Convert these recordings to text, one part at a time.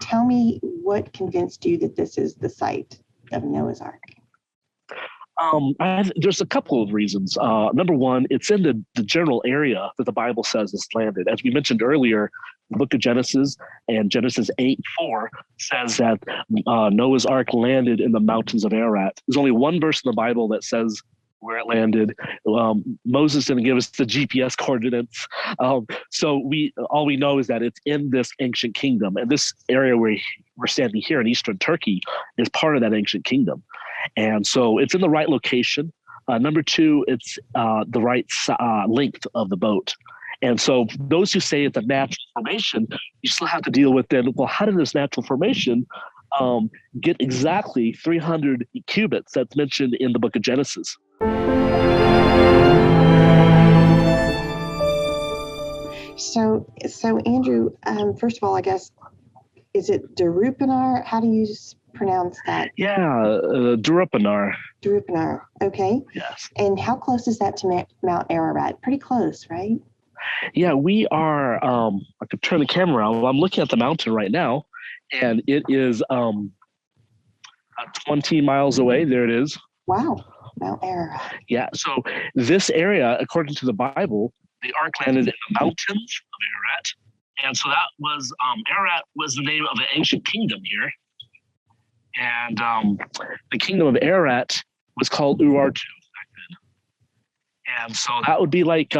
Tell me what convinced you that this is the site of Noah's Ark? There's a couple of reasons. Number one, it's in the general area that the Bible says it's landed. As we mentioned earlier, the book of Genesis and Genesis 8:4 says that Noah's Ark landed in the mountains of Ararat. There's only one verse in the Bible that says where it landed. Moses didn't give us the GPS coordinates. So all we know is that it's in this ancient kingdom. And this area where we're standing here in eastern Turkey is part of that ancient kingdom. And so it's in the right location. Number two, it's the right length of the boat. And so those who say it's a natural formation, you still have to deal with then, well, how did this natural formation get exactly 300 cubits that's mentioned in the book of Genesis? So Andrew, first of all, I guess, is it Darupanar? How do you pronounce that? Yeah, Darupanar. Darupanar, okay. Yes. And how close is that to Mount Ararat? Pretty close, right? Yeah, we are, I could turn the camera on. I'm looking at the mountain right now, and it is 20 miles away. There it is. Wow, Mount Ararat. Yeah, so this area, according to the Bible, the ark landed in the mountains of Ararat. And so that was, Ararat was the name of an ancient kingdom here. And the kingdom of Ararat was called Urartu back then. And so that would be like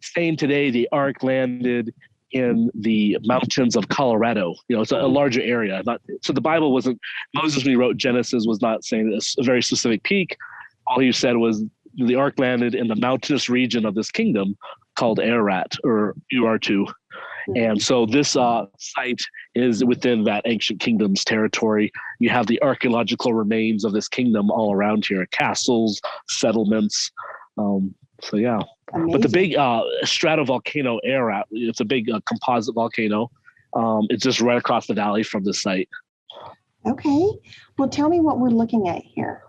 saying today the ark landed in the mountains of Colorado. It's a larger area. So the Bible wasn't, Moses, when he wrote Genesis, was not saying this a very specific peak. All he said was the ark landed in the mountainous region of this kingdom called Ararat, or Urartu. And so this site is within that ancient kingdom's territory. You have the archaeological remains of this kingdom all around here, castles, settlements. So yeah. Amazing. But the big stratovolcano Ararat, it's a big composite volcano. It's just right across the valley from the site. Okay. Well, tell me what we're looking at here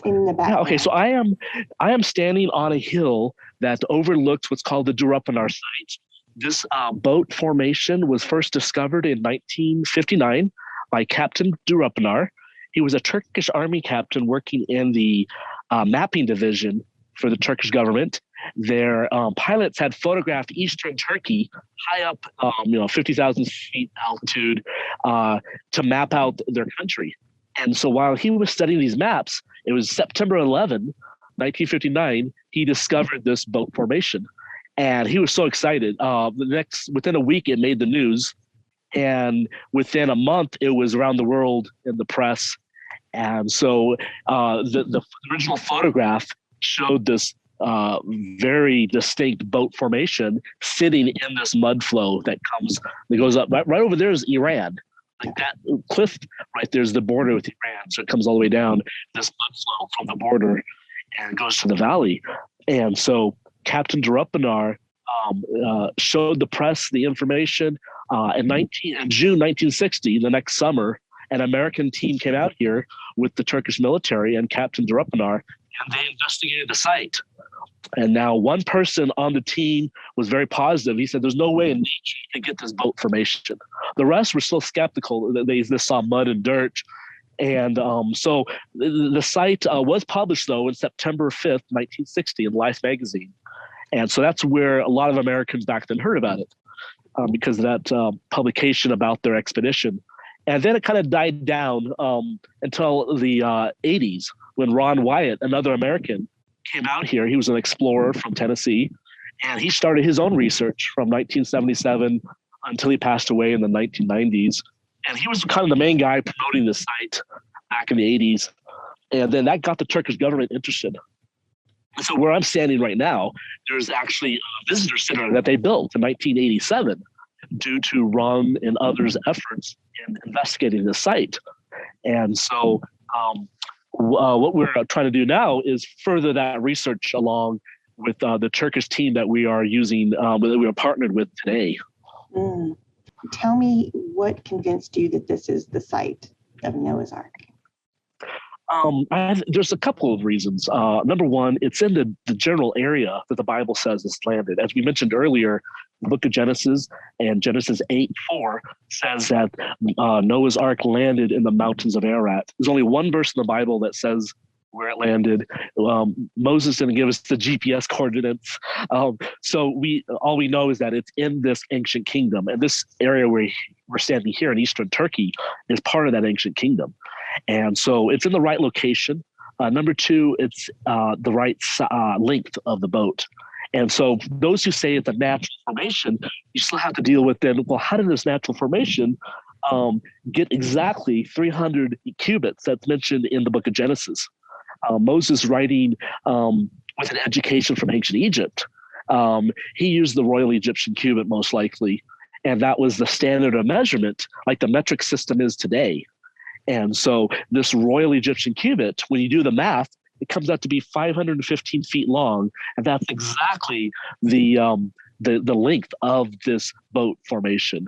in the back. Yeah, okay, so I am standing on a hill that overlooks what's called the Darupanar site. This boat formation was first discovered in 1959 by Captain Darupanar. He was a Turkish army captain working in the mapping division for the Turkish government. Their pilots had photographed eastern Turkey high up, 50,000 feet altitude to map out their country. And so while he was studying these maps, it was September 11, 1959, he discovered this boat formation. And he was so excited. Within a week, it made the news. And within a month, it was around the world in the press. And so the original photograph showed this very distinct boat formation sitting in this mud flow that goes up. Right over there is Iran. Like that cliff right there is the border with Iran. So it comes all the way down this mud flow from the border and goes to the valley. And so Captain Darupanar showed the press the information. In June 1960, the next summer, an American team came out here with the Turkish military and Captain Darupanar, and they investigated the site. And now one person on the team was very positive. He said, there's no way in nature you can get this boat formation. The rest were still skeptical. They saw mud and dirt. And so the site was published, though, in September 5th, 1960 in Life magazine. And so that's where a lot of Americans back then heard about it because of that publication about their expedition. And then it kind of died down until the 80s when Ron Wyatt, another American, came out here. He was an explorer from Tennessee, and he started his own research from 1977 until he passed away in the 1990s. And he was kind of the main guy promoting the site back in the 80s. And then that got the Turkish government interested. And so where I'm standing right now, there's actually a visitor center that they built in 1987 due to Ron and others' efforts in investigating the site. And so what we're trying to do now is further that research along with the Turkish team that we are using, that we are partnered with today. Tell me what convinced you that this is the site of Noah's Ark? There's a couple of reasons. Number one, it's in the general area that the Bible says it's landed. As we mentioned earlier, the book of Genesis, and Genesis 8:4 says that Noah's Ark landed in the mountains of Ararat. There's only one verse in the Bible that says where it landed. Moses didn't give us the GPS coordinates. So all we know is that it's in this ancient kingdom. And this area where we're standing here in eastern Turkey is part of that ancient kingdom. And so it's in the right location. Number two, it's the right length of the boat. And so those who say it's a natural formation, you still have to deal with then, well, how did this natural formation get exactly 300 cubits that's mentioned in the book of Genesis? Moses writing with an education from ancient Egypt, he used the Royal Egyptian cubit most likely, and that was the standard of measurement, like the metric system is today. And so this Royal Egyptian cubit, when you do the math, it comes out to be 515 feet long, and that's exactly the length of this boat formation.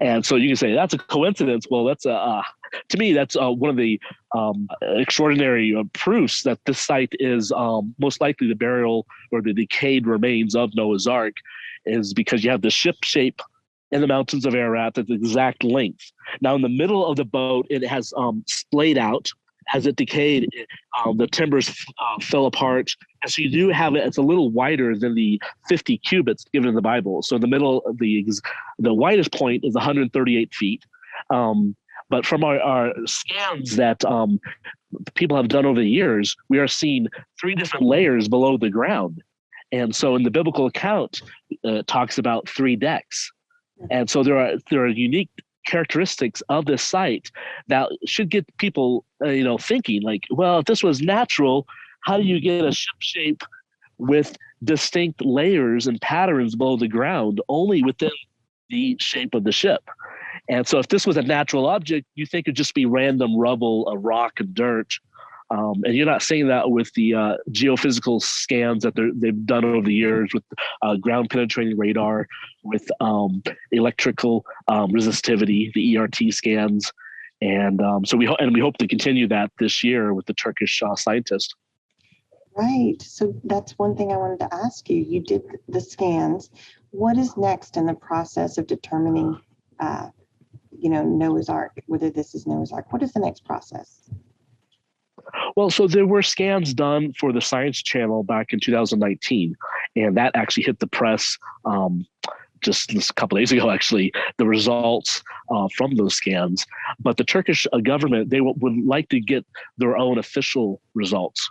And so you can say that's a coincidence. Well, that's to me, that's one of the extraordinary proofs that this site is most likely the burial or the decayed remains of Noah's Ark, is because you have the ship shape in the mountains of Ararat at the exact length. Now, in the middle of the boat, it has splayed out. As it decayed, the timbers fell apart. And so you do have it, it's a little wider than the 50 cubits given in the Bible. So in the middle, the widest point is 138 feet. But from our scans that people have done over the years, we are seeing 3 different layers below the ground. And so in the biblical account, it talks about 3 decks. And so there are unique characteristics of this site that should get people, thinking like, well, if this was natural, how do you get a ship shape with distinct layers and patterns below the ground only within the shape of the ship? And so if this was a natural object, you think it'd just be random rubble, a rock and dirt. And you're not saying that with the geophysical scans that they've done over the years with ground penetrating radar, with electrical resistivity, the ERT scans. And so we hope to continue that this year with the Turkish scientist. Right. So that's one thing I wanted to ask you. You did the scans. What is next in the process of determining, Noah's Ark, whether this is Noah's Ark? What is the next process? Well, so there were scans done for the Science Channel back in 2019, and that actually hit the press just a couple of days ago, actually, the results from those scans. But the Turkish government, they would like to get their own official results.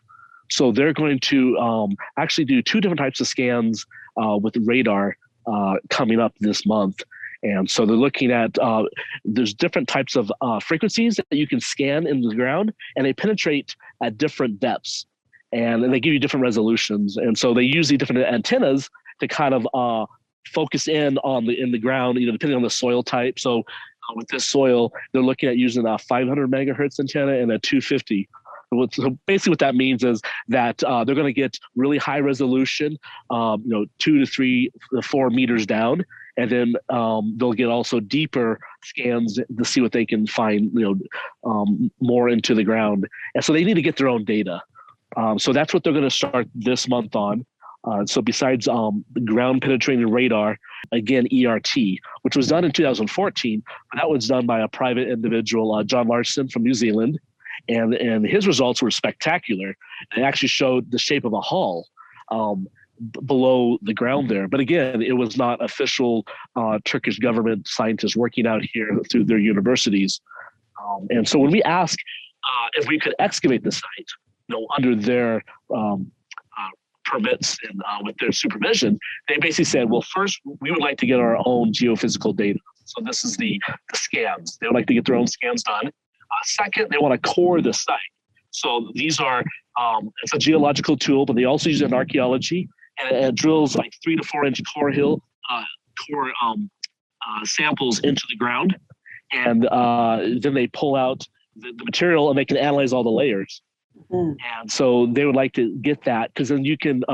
So they're going to actually do 2 different types of scans with radar coming up this month. And so they're looking at, there's different types of frequencies that you can scan in the ground, and they penetrate at different depths, and they give you different resolutions. And so they use the different antennas to kind of focus in the ground, depending on the soil type. So with this soil, they're looking at using a 500 megahertz antenna and a 250. So basically what that means is that they're going to get really high resolution, 2 to 3 to 4 meters down. And then they'll get also deeper scans to see what they can find, more into the ground. And so they need to get their own data. So that's what they're going to start this month on. So besides the ground penetrating radar, again, ERT, which was done in 2014, but that was done by a private individual, John Larson from New Zealand. And his results were spectacular. They actually showed the shape of a hull below the ground there. But again, it was not official Turkish government scientists working out here through their universities. And so when we ask if we could excavate the site, under their permits and with their supervision, they basically said, well, first, we would like to get our own geophysical data. So this is the scans. They would like to get their own scans done. Second, they want to core the site. So these are, it's a geological tool, but they also use it in archaeology, and it drills like 3 to 4 inch core samples into the ground. And then they pull out the material and they can analyze all the layers. Mm. And so they would like to get that, because then you can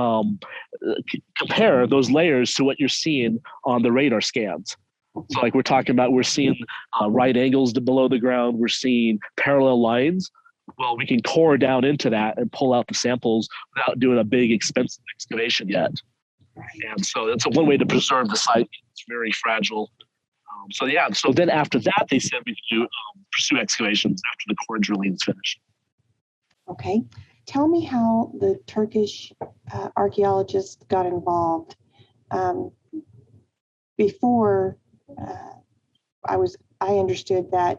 compare those layers to what you're seeing on the radar scans. So like we're talking about, we're seeing right angles below the ground. We're seeing parallel lines. Well, we can core down into that and pull out the samples without doing a big expensive excavation yet. And so it's one way to preserve the site. It's very fragile. So then after that, they said we could pursue excavations after the core drilling is finished. Okay. Tell me how the Turkish archaeologists got involved. Before I understood that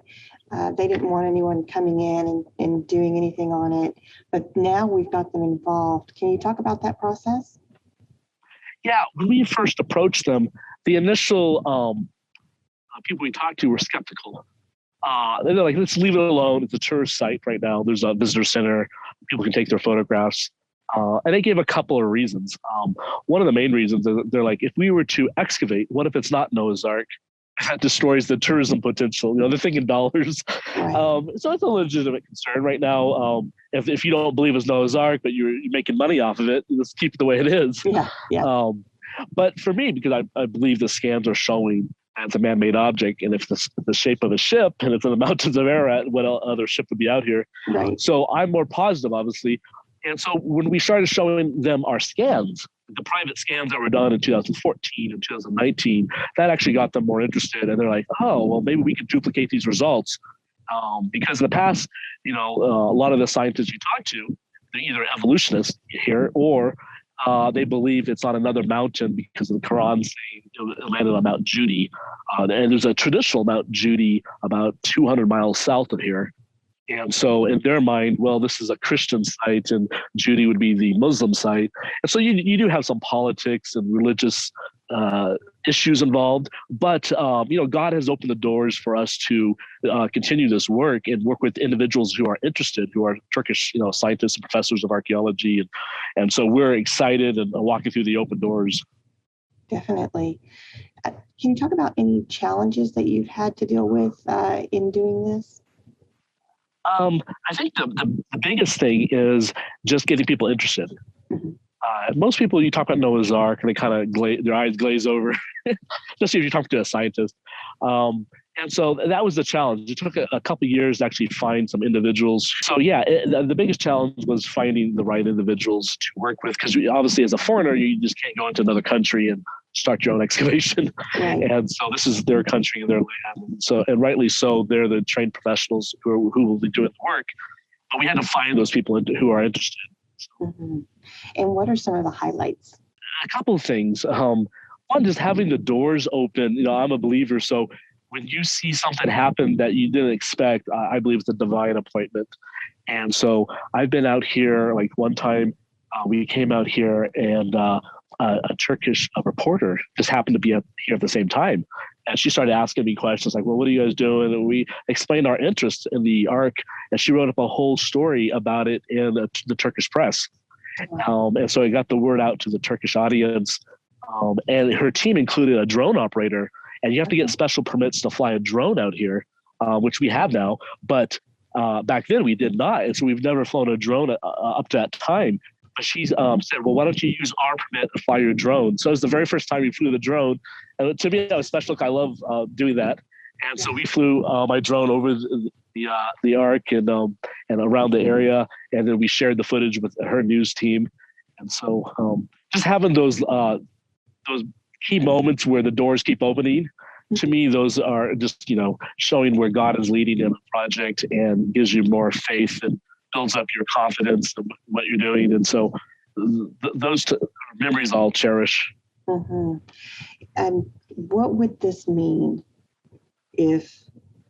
they didn't want anyone coming in and doing anything on it, but now we've got them involved. Can you talk about that process? Yeah, when we first approached them, the initial people we talked to were skeptical. They're like, let's leave it alone. It's a tourist site right now. There's a visitor center. People can take their photographs. And they gave a couple of reasons. One of the main reasons is they're like, if we were to excavate, what if it's not Noah's Ark? That destroys the tourism potential. They're thinking dollars. Right. So it's a legitimate concern right now. If you don't believe it's Noah's Ark, but you're making money off of it, let's keep it the way it is. Yeah. But for me, because I believe the scans are showing it's a man-made object, and if the shape of a ship and it's in the mountains of Ararat, what other ship would be out here? Right. So I'm more positive, obviously. And so when we started showing them our scans, the private scans that were done in 2014 and 2019, that actually got them more interested. And they're like, oh, well, maybe we could duplicate these results. Because in the past, a lot of the scientists you talk to, they're either evolutionists here or they believe it's on another mountain because of the Quran saying it landed on Mount Judy. And there's a traditional Mount Judy about 200 miles south of here. And so in their mind, well, this is a Christian site and Judy would be the Muslim site. And so you do have some politics and religious issues involved. But, God has opened the doors for us to continue this work and work with individuals who are interested, who are Turkish, scientists and professors of archaeology. And so we're excited and walking through the open doors. Definitely. Can you talk about any challenges that you've had to deal with in doing this? I think the biggest thing is just getting people interested. Mm-hmm. Most people, you talk about Noah's Ark and they kind of their eyes glaze over, especially if you talk to a scientist. And so that was the challenge. It took a couple of years to actually find some individuals. So yeah, the biggest challenge was finding the right individuals to work with, because obviously as a foreigner, you just can't go into another country and start your own excavation. Right. And so this is their country and their land. And rightly so, they're the trained professionals who will be doing the work. But we had to find those people who are interested. Mm-hmm. And what are some of the highlights? A couple of things. One, just having the doors open. I'm a believer, so when you see something happen that you didn't expect, I believe it's a divine appointment. And so I've been out here, like one time we came out here and a Turkish reporter just happened to be here at the same time. And she started asking me questions like, well, what are you guys doing? And we explained our interest in the Ark, and she wrote up a whole story about it in the Turkish press. And so it got the word out to the Turkish audience. And her team included a drone operator, and you have to get special permits to fly a drone out here, which we have now. But back then we did not. And so we've never flown a drone up to that time. But she said, well, why don't you use our permit to fly your drone? So it was the very first time we flew the drone. And to me, that was special. I love doing that. And so we flew my drone over the Ark and around the area. And then we shared the footage with her news team. And so just having those key moments where the doors keep opening, to me, those are just, showing where God is leading in a project and gives you more faith and builds up your confidence in what you're doing. And so those memories I'll cherish. Mm-hmm. And what would this mean if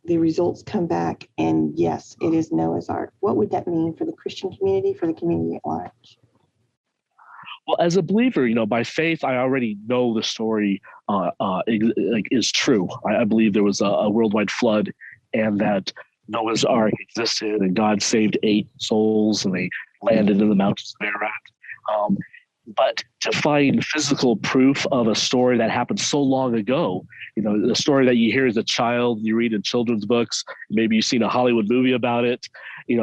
the results come back and yes, it is Noah's Ark? What would that mean for the Christian community, for the community at large? Well, as a believer, by faith, I already know the story is true. I believe there was a worldwide flood, and that Noah's Ark existed, and God saved 8 souls, and they landed in the mountains of Ararat. But to find physical proof of a story that happened so long ago, the story that you hear as a child, you read in children's books, maybe you've seen a Hollywood movie about it,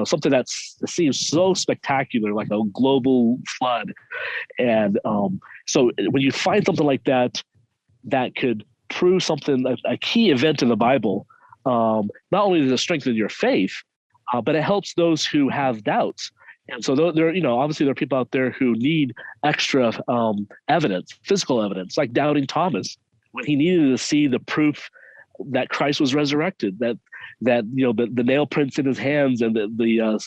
something that seems so spectacular, like a global flood. And so when you find something like that, that could prove something, a key event in the Bible, not only does it strengthen your faith, but it helps those who have doubts. And so there, obviously there are people out there who need extra evidence, physical evidence, like doubting Thomas, when he needed to see the proof that Christ was resurrected, that the nail prints in his hands and the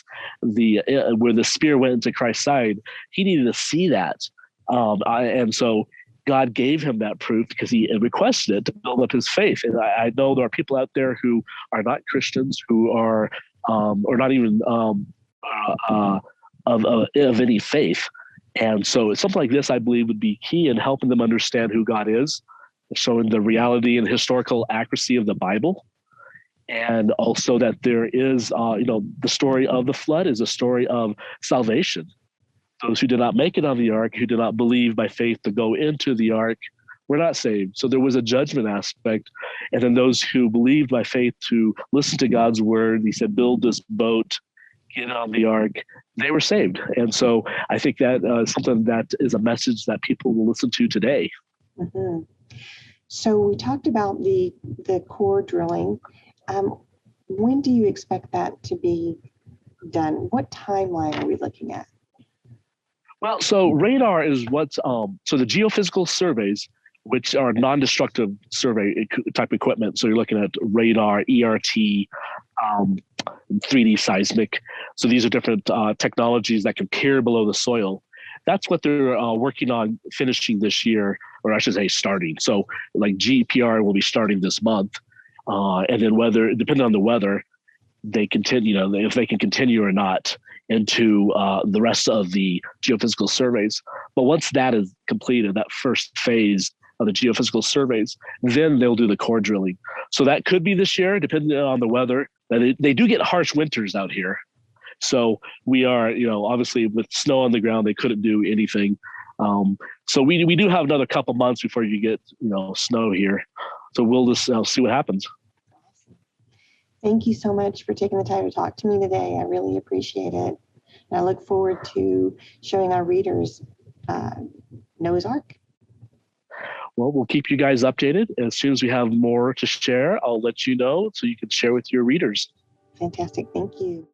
where the spear went into Christ's side. He needed to see that, and so God gave him that proof because he requested it to build up his faith. And I know there are people out there who are not Christians, who are or not even of any faith. And so something like this, I believe, would be key in helping them understand who God is, showing the reality and historical accuracy of the Bible. And also that there is, the story of the flood is a story of salvation. Those who did not make it on the ark, who did not believe by faith to go into the ark, were not saved. So there was a judgment aspect. And then those who believed by faith to listen to God's word, he said, build this boat, get on the ark, they were saved. And so I think that something that is a message that people will listen to today. Mm-hmm. So we talked about the core drilling. When do you expect that to be done? What timeline are we looking at? Well, so radar is what's so the geophysical surveys, which are non-destructive survey type equipment. So you're looking at radar, ERT, 3D seismic. So these are different technologies that can peer below the soil. That's what they're working on finishing this year, or I should say starting. So like GPR will be starting this month. And then whether, depending on the weather, they continue, if they can continue or not into the rest of the geophysical surveys. But once that is completed, that first phase of the geophysical surveys, then they'll do the core drilling. So that could be this year, depending on the weather. They do get harsh winters out here. So we are, obviously with snow on the ground, they couldn't do anything. So we do have another couple months before you get, snow here. So we'll just see what happens. Thank you so much for taking the time to talk to me today. I really appreciate it. And I look forward to showing our readers Noah's Ark. Well, we'll keep you guys updated. As soon as we have more to share, I'll let you know so you can share with your readers. Fantastic. Thank you.